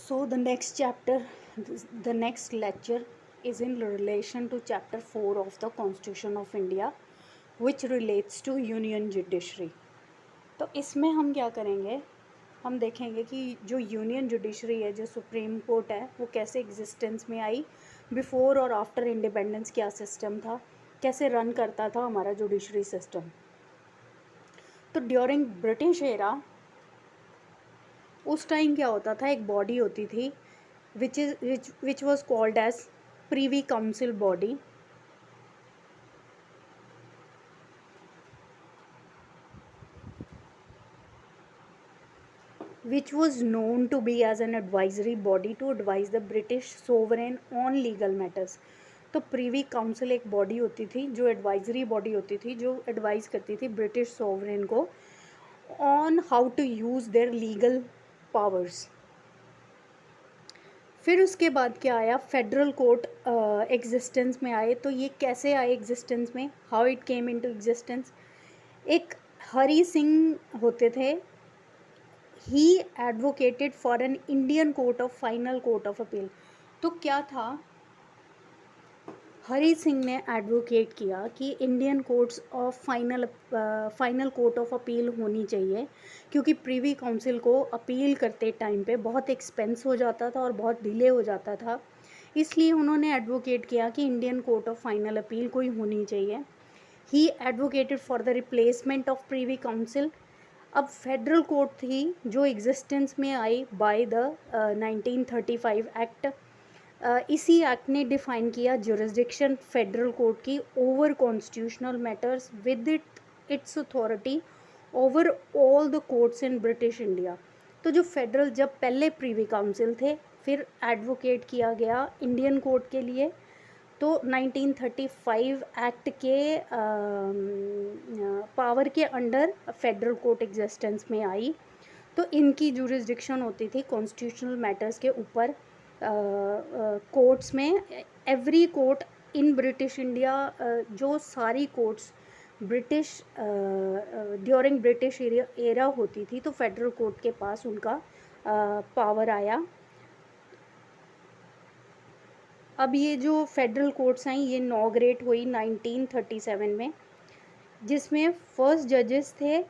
So the next lecture is in relation to chapter 4 of the Constitution of India, which relates to Union Judiciary. तो इसमें हम क्या करेंगे, हम देखेंगे कि जो यूनियन जुडिशरी है, जो सुप्रीम कोर्ट है, वो कैसे एग्जिस्टेंस में आई, बिफोर और आफ्टर इंडिपेंडेंस क्या सिस्टम था, कैसे रन करता था हमारा जुडिशरी सिस्टम. तो ड्यूरिंग ब्रिटिश एरा उस टाइम क्या होता था, एक बॉडी होती थी which was called as Privy Council body, which was known to be as an advisory body to advise the British sovereign on legal matters. तो Privi council एक बॉडी होती थी, जो एडवाइजरी बॉडी होती थी, जो एडवाइस करती थी ब्रिटिश सोवरेन को on how to use their legal powers. फिर उसके बाद क्या आया, फेडरल कोर्ट एग्जिस्टेंस में आए. तो ये कैसे आए एग्जिस्टेंस में, how it came into existence. एक हरी सिंह होते थे, ही advocated for an Indian court of final court of appeal. तो क्या था, हरी सिंह ने एडवोकेट किया कि Indian courts of final court of appeal होनी चाहिए, क्योंकि प्रीवी काउंसिल को अपील करते टाइम पे बहुत एक्सपेंस हो जाता था और बहुत डिले हो जाता था. इसलिए उन्होंने एडवोकेट किया कि Indian court of final appeal कोई होनी चाहिए. ही advocated for the replacement of Privi council. अब फेडरल कोर्ट थी जो एग्जिस्टेंस में आई बाय द 1935 एक्ट. इसी एक्ट ने डिफाइन किया जुरिस्डिक्शन फेडरल कोर्ट की over constitutional matters with its authority over all the courts in British India. तो जो फेडरल, जब पहले प्रीवी काउंसिल थे, फिर एडवोकेट किया गया इंडियन कोर्ट के लिए. तो 1935 एक्ट के पावर के अंडर फेडरल कोर्ट एग्जिस्टेंस में आई. तो इनकी जुरिस्डिक्शन होती थी कॉन्स्टिट्यूशनल मैटर्स के ऊपर कोर्ट्स में. Every court in British India, जो सारी courts British during British era होती थी, तो फेडरल कोर्ट के पास उनका पावर आया. अब ये जो फेडरल कोर्ट्स हैं, ये इनॉग्रेट हुई 1937 में, जिसमें फर्स्ट जजेस थे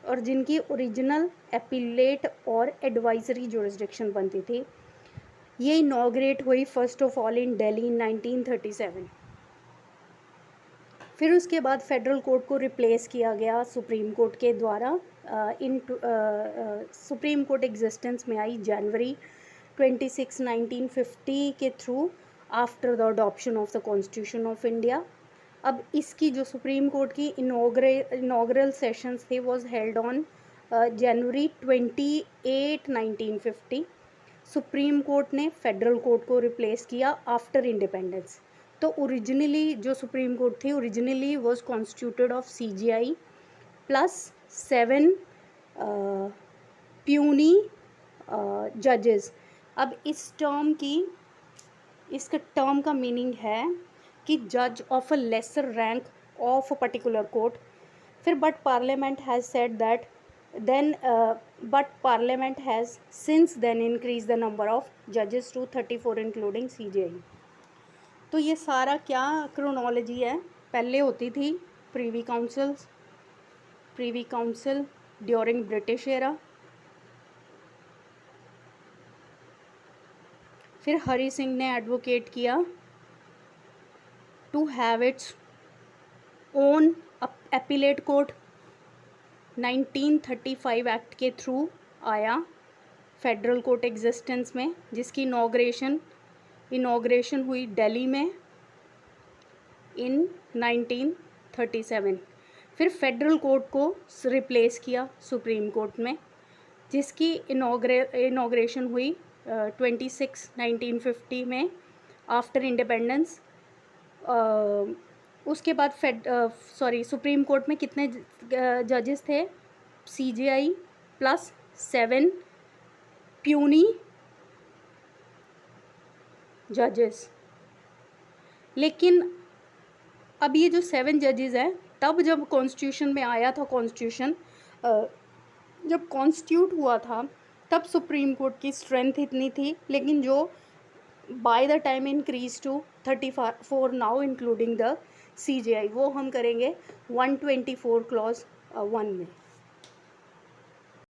और जिनकी ओरिजिनल अपीलेट और एडवाइजरी जुरिस्डिक्शन बनती थी. ये इनॉग्रेट हुई first of all in Delhi in 1937. फिर उसके बाद फेडरल कोर्ट को रिप्लेस किया गया सुप्रीम कोर्ट के द्वारा. सुप्रीम कोर्ट एग्जिस्टेंस में आई जनवरी 26, 1950 के through, after the adoption of the constitution of India. अब इसकी जो सुप्रीम कोर्ट की इनॉग्रल सेशंस थे was held on January 28, 1950. Supreme court ने फेडरल कोर्ट को रिप्लेस किया आफ्टर इंडिपेंडेंस. तो ओरिजिनली जो सुप्रीम कोर्ट थी, originally was constituted of CJI plus 7 puny जजेस. अब इसका टर्म का मीनिंग है कि जज of a lesser rank of a particular court. फिर but parliament has said that then but parliament has since then increased the number of judges to 34 including CJI. तो ये सारा क्या क्रोनोलॉजी है. पहले होती थी privy council during British era. फिर हरी सिंह ने एडवोकेट किया to have its own appellate court. 1935 act के थ्रू आया फेडरल कोर्ट एग्जिस्टेंस में, जिसकी इनॉग्रेशन हुई दिल्ली में इन 1937. फिर फेडरल कोर्ट को रिप्लेस किया सुप्रीम कोर्ट में, जिसकी इनॉग्रेशन हुई 26, 1950 में आफ्टर इंडिपेंडेंस. उसके बाद सुप्रीम कोर्ट में कितने जजेस थे, CJI प्लस 7 प्यूनी जजेस. लेकिन अब ये जो 7 जजेस हैं, तब जब कॉन्स्टिट्यूशन में आया था, जब कॉन्स्टिट्यूट हुआ था, तब सुप्रीम कोर्ट की स्ट्रेंथ इतनी थी, लेकिन जो by the time increase to 34 now including the CJI, वो हम करेंगे 124 क्लॉज 1 में।